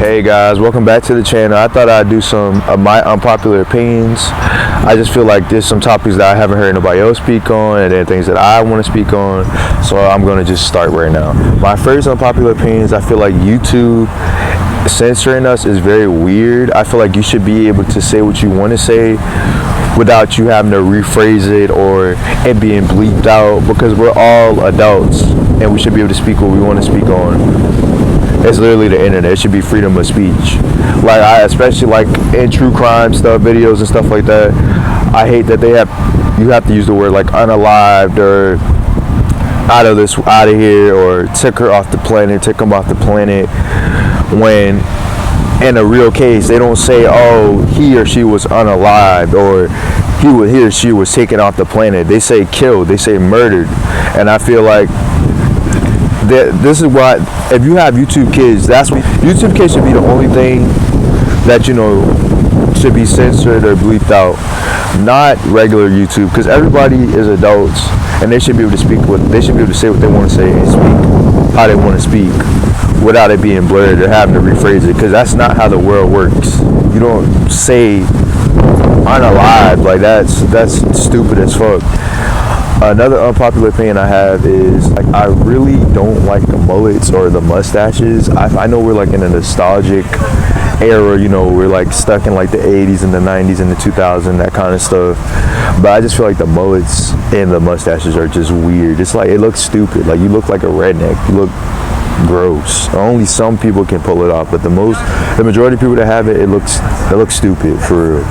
Hey guys, welcome back to the channel. I thought I'd do some of my unpopular opinions. I just feel like there's some topics that I haven't heard nobody else speak on, and then things that I want to speak on, so I'm going to just start right now. My first unpopular opinions, I feel like YouTube censoring us is very weird. I feel like you should be able to say what you want to say without you having to rephrase it or it being bleeped out, because we're all adults and we should be able to speak what we want to speak on. It's literally the internet. It should be freedom of speech. Like, I especially like in true crime stuff, videos and stuff like that, I hate that you have to use the word like unalived or out of here, or took him off the planet, when in a real case they don't say, oh, he or she was unalived or he or she was taken off the planet. They say killed, they say murdered. And I feel like this is why, if you have YouTube kids, YouTube kids should be the only thing that, you know, should be censored or bleeped out, not regular YouTube, because everybody is adults and they should be able to they should be able to say what they want to say and speak how they want to speak without it being blurred or having to rephrase it, because that's not how the world works. You don't say unalive. Like, that's stupid as fuck. Another unpopular opinion I have is, like, I really don't like the mullets or the mustaches. I know we're like in a nostalgic era, you know, we're like stuck in like the 80s and the 90s and the 2000s, that kind of stuff. But I just feel like the mullets and the mustaches are just weird. It's like, it looks stupid. Like, you look like a redneck. You look gross. Only some people can pull it off, but the majority of people that have it, it looks stupid for real.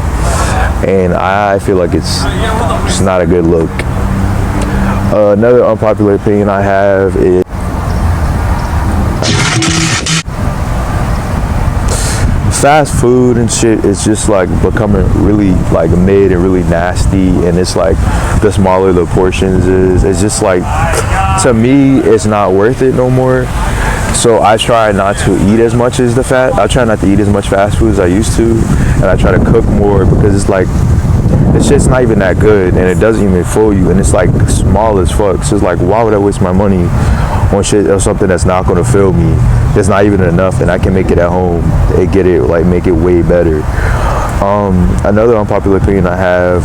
And I feel like it's not a good look. Another unpopular opinion I have is fast food and shit is just like becoming really like mid and really nasty, and it's like the smaller the portions is, it's just like, to me, it's not worth it no more. So I try not to eat as much I try not to eat as much fast food as I used to, and I try to cook more, because it's like, this shit's not even that good and it doesn't even fill you, and it's like small as fuck. So it's like, why would I waste my money on shit or something that's not going to fill me, that's not even enough, and I can make it at home and make it way better. Another unpopular opinion I have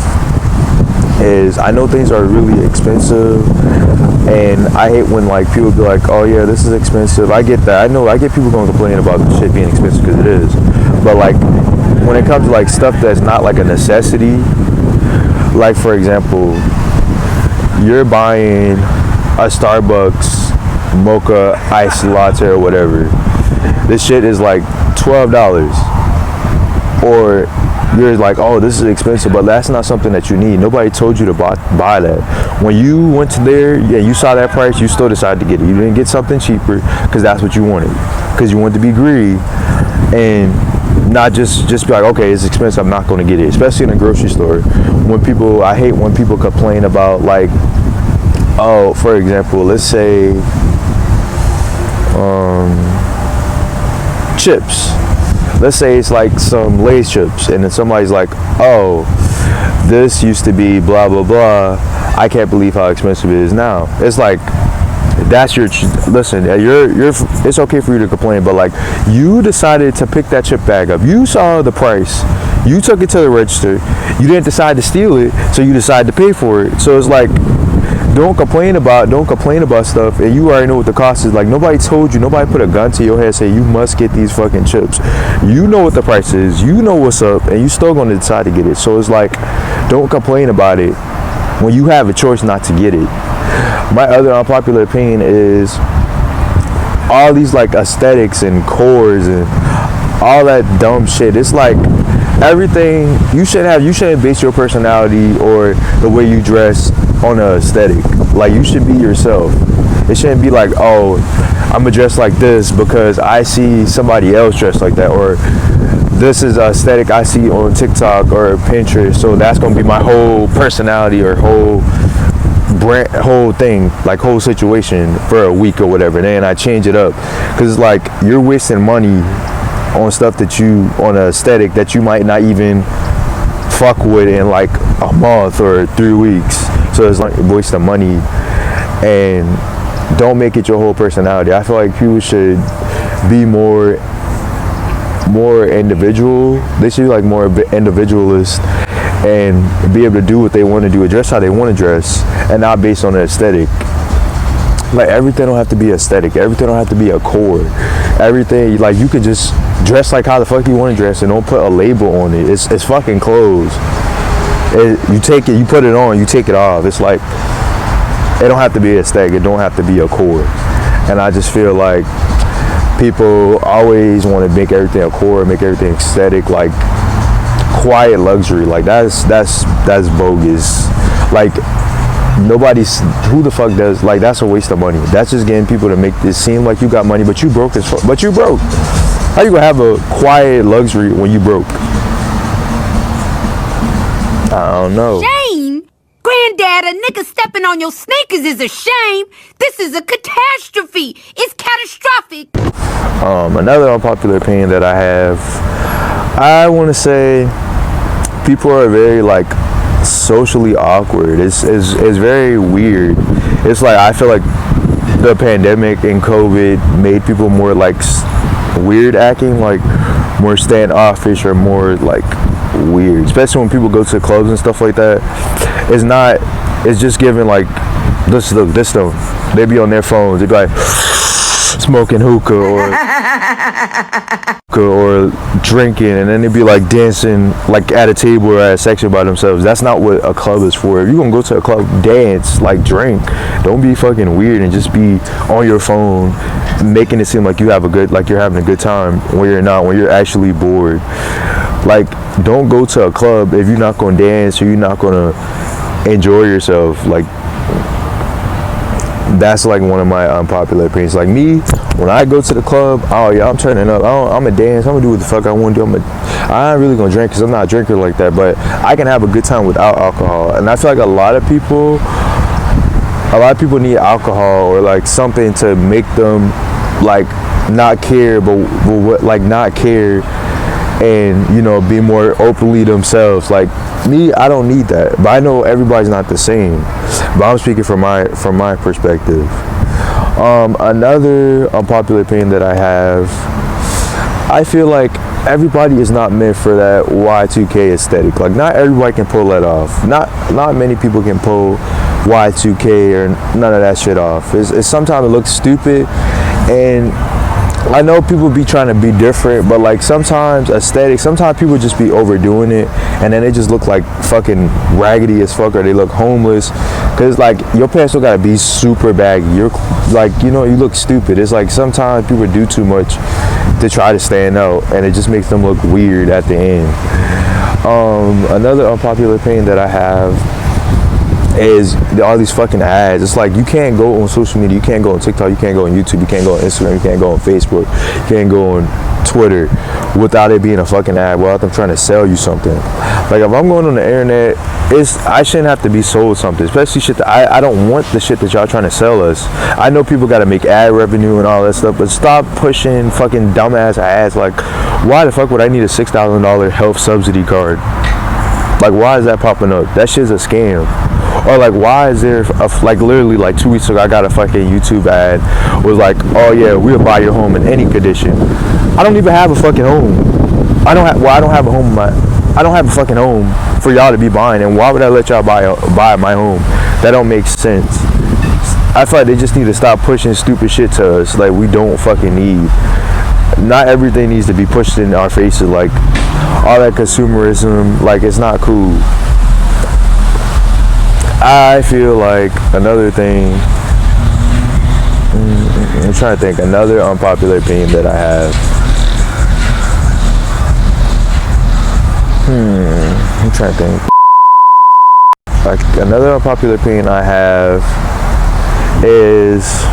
is, I know things are really expensive, and I hate when like people be like, oh yeah, this is expensive. I get that. I get people going to complain about shit being expensive, because it is. But like, when it comes to like stuff that's not like a necessity, like for example, you're buying a Starbucks mocha iced latte or whatever, this shit is like $12, or you're like, oh, this is expensive, but that's not something that you need. Nobody told you to buy that. When you went to there, yeah, you saw that price, you still decided to get it. You didn't get something cheaper because that's what you wanted, because you wanted to be greedy and not just be like, okay, it's expensive, I'm not going to get it. Especially in a grocery store, I hate when people complain about, like, oh, for example, let's say chips. Let's say it's like some Lay's chips, and then somebody's like, oh, this used to be blah blah blah, I can't believe how expensive it is now. It's like, that's listen, it's okay for you to complain, but like, you decided to pick that chip bag up, you saw the price, you took it to the register, you didn't decide to steal it, so you decided to pay for it. So it's like, don't complain about stuff, and you already know what the cost is. Like, nobody told you, nobody put a gun to your head and say you must get these fucking chips. You know what the price is, you know what's up, and you still gonna decide to get it. So it's like, don't complain about it when you have a choice not to get it. My other unpopular opinion is all these like aesthetics and cores and all that dumb shit. It's like, everything you shouldn't base your personality or the way you dress on an aesthetic. Like, you should be yourself. It shouldn't be like, oh, I'm gonna dress like this because I see somebody else dressed like that, or this is an aesthetic I see on TikTok or Pinterest, so that's gonna be my whole personality or whole thing, like whole situation for a week or whatever. Then I change it up, because it's like, you're wasting money on stuff on an aesthetic that you might not even fuck with in like a month or 3 weeks. So it's like a waste of money, and don't make it your whole personality. I feel like people should be more more individual. They should be like more individualist and be able to do what they want to do, dress how they want to dress, and not based on the aesthetic. Like everything don't have to be aesthetic. Everything don't have to be a core. Everything, like, you could just dress like how the fuck you want to dress and don't put a label on it. It's fucking clothes. You take it, you put it on, you take it off. It's like, it don't have to be aesthetic. It don't have to be a core. And I just feel like people always want to make everything a core, make everything aesthetic, like quiet luxury. Like that's bogus. Like, nobody's, who the fuck does, like, that's a waste of money. That's just getting people to make it seem like you got money, but you broke as fuck. But you broke. How you gonna have a quiet luxury when you broke? I don't know. Shame? Granddad, a nigga stepping on your sneakers is a shame. This is a catastrophe. It's catastrophic. Another unpopular opinion that I have, I want to say people are very, like, socially awkward. It's very weird. It's like, I feel like the pandemic and COVID made people more, like, weird acting, like more standoffish or more, like, weird, especially when people go to clubs and stuff like that. It's just giving, like, this stuff. They be on their phones, they be like smoking hookah or drinking, and then they be like dancing, like at a table or at a section by themselves. That's not what a club is for. If you're gonna go to a club, dance, like, drink. Don't be fucking weird and just be on your phone making it seem like you have like you're having a good time when you're not, when you're actually bored. Like, don't go to a club if you're not gonna dance or you're not gonna enjoy yourself. Like, that's like one of my unpopular opinions. Like me, when I go to the club, oh yeah, I'm turning up. I'm gonna dance. I'm gonna do what the fuck I want to do. I'm really gonna drink because I'm not a drinker like that. But I can have a good time without alcohol. And I feel like a lot of people need alcohol or like something to make them, like, not care, but like not care, and, you know, be more openly themselves. Like me, I don't need that, but I know everybody's not the same. But I'm speaking from my perspective. Another unpopular opinion that I have, I feel like everybody is not meant for that Y2K aesthetic. Like, not everybody can pull that off. Not many people can pull Y2K or none of that shit off. It's sometimes it looks stupid, and I know people be trying to be different, but like sometimes people just be overdoing it, and then they just look like fucking raggedy as fuck, or they look homeless. Cause like your pants don't gotta be super baggy. You're like, you know, you look stupid. It's like sometimes people do too much to try to stand out, and it just makes them look weird at the end. Another unpopular opinion that I have is all these fucking ads. It's like, you can't go on social media, you can't go on TikTok, you can't go on YouTube, you can't go on Instagram, you can't go on Facebook, you can't go on Twitter without it being a fucking ad, without them trying to sell you something. Like, if I'm going on the internet, I shouldn't have to be sold something, especially shit that I don't want the shit that y'all trying to sell us. I know people gotta make ad revenue and all that stuff, but stop pushing fucking dumbass ads. Like, why the fuck would I need a $6,000 health subsidy card? Like, why is that popping up? That shit's a scam. Or like, why is there like literally like 2 weeks ago I got a fucking YouTube ad was like, oh yeah, we'll buy your home in any condition. I don't even have a fucking home. I don't have a home. I don't have a fucking home for y'all to be buying, and why would I let y'all buy my home? That don't make sense. I feel like they just need to stop pushing stupid shit to us like we don't fucking need. Not everything needs to be pushed in our faces, like all that consumerism. Like, it's not cool. I feel like another thing, I'm trying to think, another unpopular opinion that I have. I'm trying to think. Like, another unpopular opinion I have is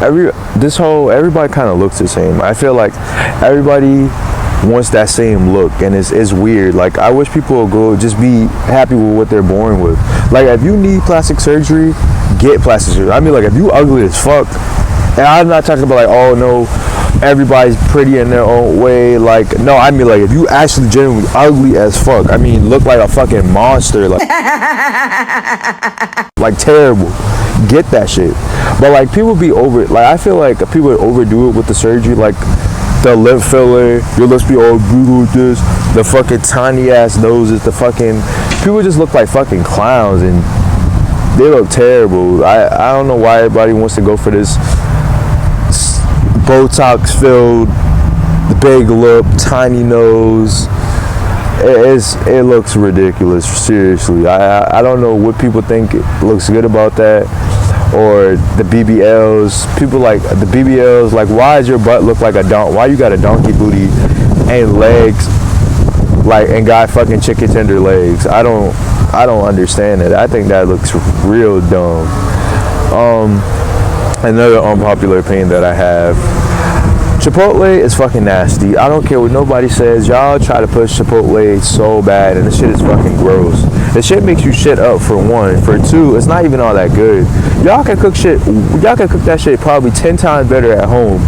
everybody kind of looks the same. I feel like everybody wants that same look, and it's weird. Like, I wish people would go just be happy with what they're born with. Like, if you need plastic surgery, get plastic surgery. I mean, like, if you ugly as fuck, and I'm not talking about like, oh no, everybody's pretty in their own way. Like, no, I mean, like, if you actually genuinely ugly as fuck, I mean, look like a fucking monster, like, like terrible, get that shit. But like, people be over it. Like, I feel like people overdo it with the surgery, like the lip filler, your lips be all brutal with this, the fucking tiny ass noses, the fucking, people just look like fucking clowns, and they look terrible. I don't know why everybody wants to go for this Botox filled, big lip, tiny nose. It looks ridiculous, seriously. I don't know what people think looks good about that, or the BBLs. People like the BBLs, like, why does your butt look like a why you got a donkey booty and legs, like, and got fucking chicken tender legs? I don't understand it. I think that looks real dumb. Another unpopular opinion that I have, Chipotle is fucking nasty. I don't care what nobody says. Y'all try to push Chipotle so bad, and this shit is fucking gross. This shit makes you shit up, for one. For two, it's not even all that good. Y'all can cook that shit probably 10 times better at home.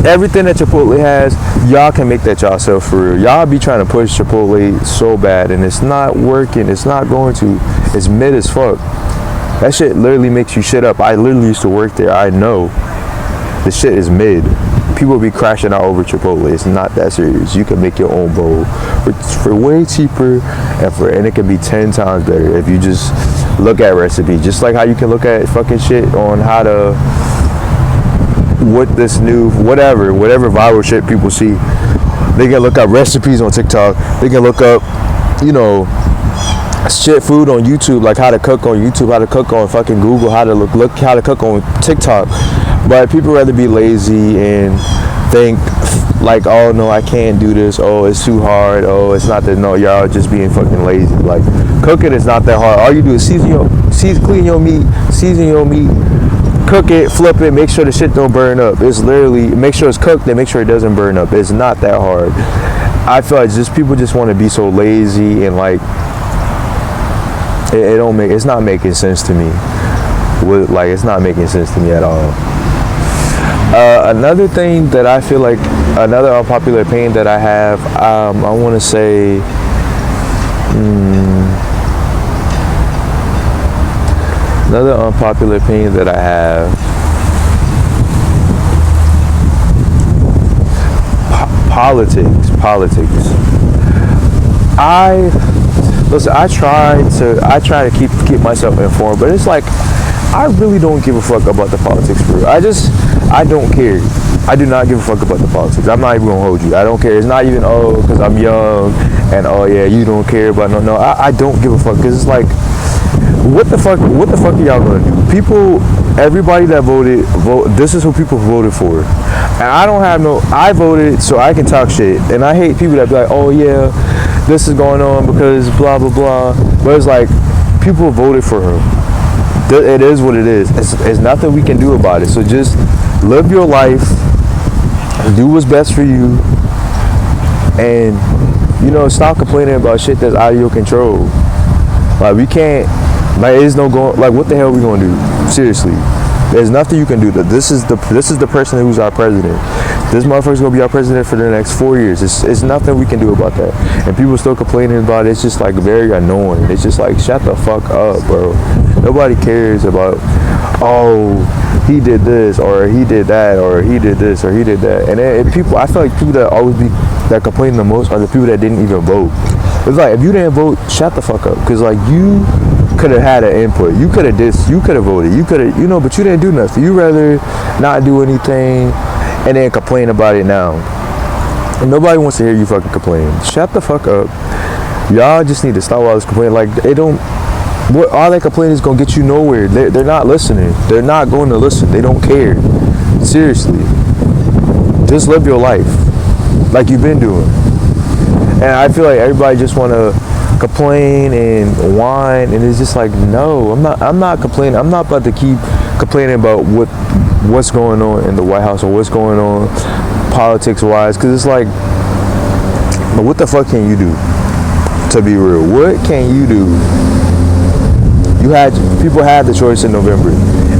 Everything that Chipotle has, y'all can make that yourself, for real. Y'all be trying to push Chipotle so bad, and it's not working. It's not going to. It's mid as fuck. That shit literally makes you shit up. I literally used to work there. I know. The shit is mid. People be crashing out over Chipotle. It's not that serious. You can make your own bowl for way cheaper, and it can be 10 times better if you just look at recipes. Just like how you can look at fucking shit on how to, what this new, whatever viral shit people see. They can look up recipes on TikTok. They can look up, you know, shit food on YouTube, like how to cook on YouTube, how to cook on fucking Google, how to how to cook on TikTok. But people rather be lazy and think like, oh no, I can't do this, oh it's too hard, oh it's not that. No, y'all just being fucking lazy. Like, cooking is not that hard. All you do is clean your meat, season your meat, cook it, flip it, make sure the shit don't burn up. It's literally, make sure it's cooked and make sure it doesn't burn up. It's not that hard. I feel like just people just want to be so lazy, and like, it's not making sense to me. Like, it's not making sense to me at all. Another thing that I feel like, another unpopular opinion that I have, I want to say, another unpopular opinion that I have, politics. I try to keep myself informed, but it's like, I really don't give a fuck about the politics, bro. I don't care. I do not give a fuck about the politics. I'm not even gonna hold you. I don't care. It's not even, oh, because I'm young, and oh yeah, you don't care about, no. I don't give a fuck, because it's like, what the fuck are y'all gonna do? People, everybody that voted, this is who people voted for. And I voted so I can talk shit. And I hate people that be like, oh yeah, this is going on because blah, blah, blah. But it's like, people voted for him. It is what it is. It's nothing we can do about it. So just live your life, do what's best for you, and, you know, stop complaining about shit that's out of your control. Like, we can't, like, there's no going, like, what the hell are we gonna do? Seriously. There's nothing you can do. This is the person who's our president. This motherfucker's gonna be our president for the next 4 years. It's nothing we can do about that. And people still complaining about it. It's just like very annoying. It's just like, shut the fuck up, bro. Nobody cares about, oh, he did this, or he did that, or he did this, or he did that. And people, I feel like people that complain the most are the people that didn't even vote. It's like, if you didn't vote, shut the fuck up. Because, like, you could have had an input. You could have voted. You could have, you know, but you didn't do nothing. You rather not do anything and then complain about it now. And nobody wants to hear you fucking complain. Shut the fuck up. Y'all just need to stop all this complaining. Like, all that complaining is going to get you nowhere. They're not listening. They're not going to listen. They don't care. Seriously. Just live your life like you've been doing. And I feel like everybody just want to complain and whine, and it's just like, no, I'm not complaining. I'm not about to keep complaining about what's going on in the White House or what's going on politics wise, because it's like, but what the fuck can you do? To be real, what can you do? People had the choice in November.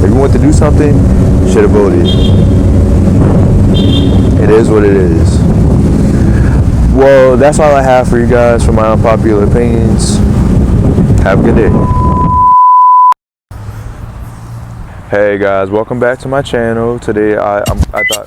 If you want to do something, you should have voted. It is what it is. Well, that's all I have for you guys for my unpopular opinions. Have a good day. Hey guys, welcome back to my channel. Today I thought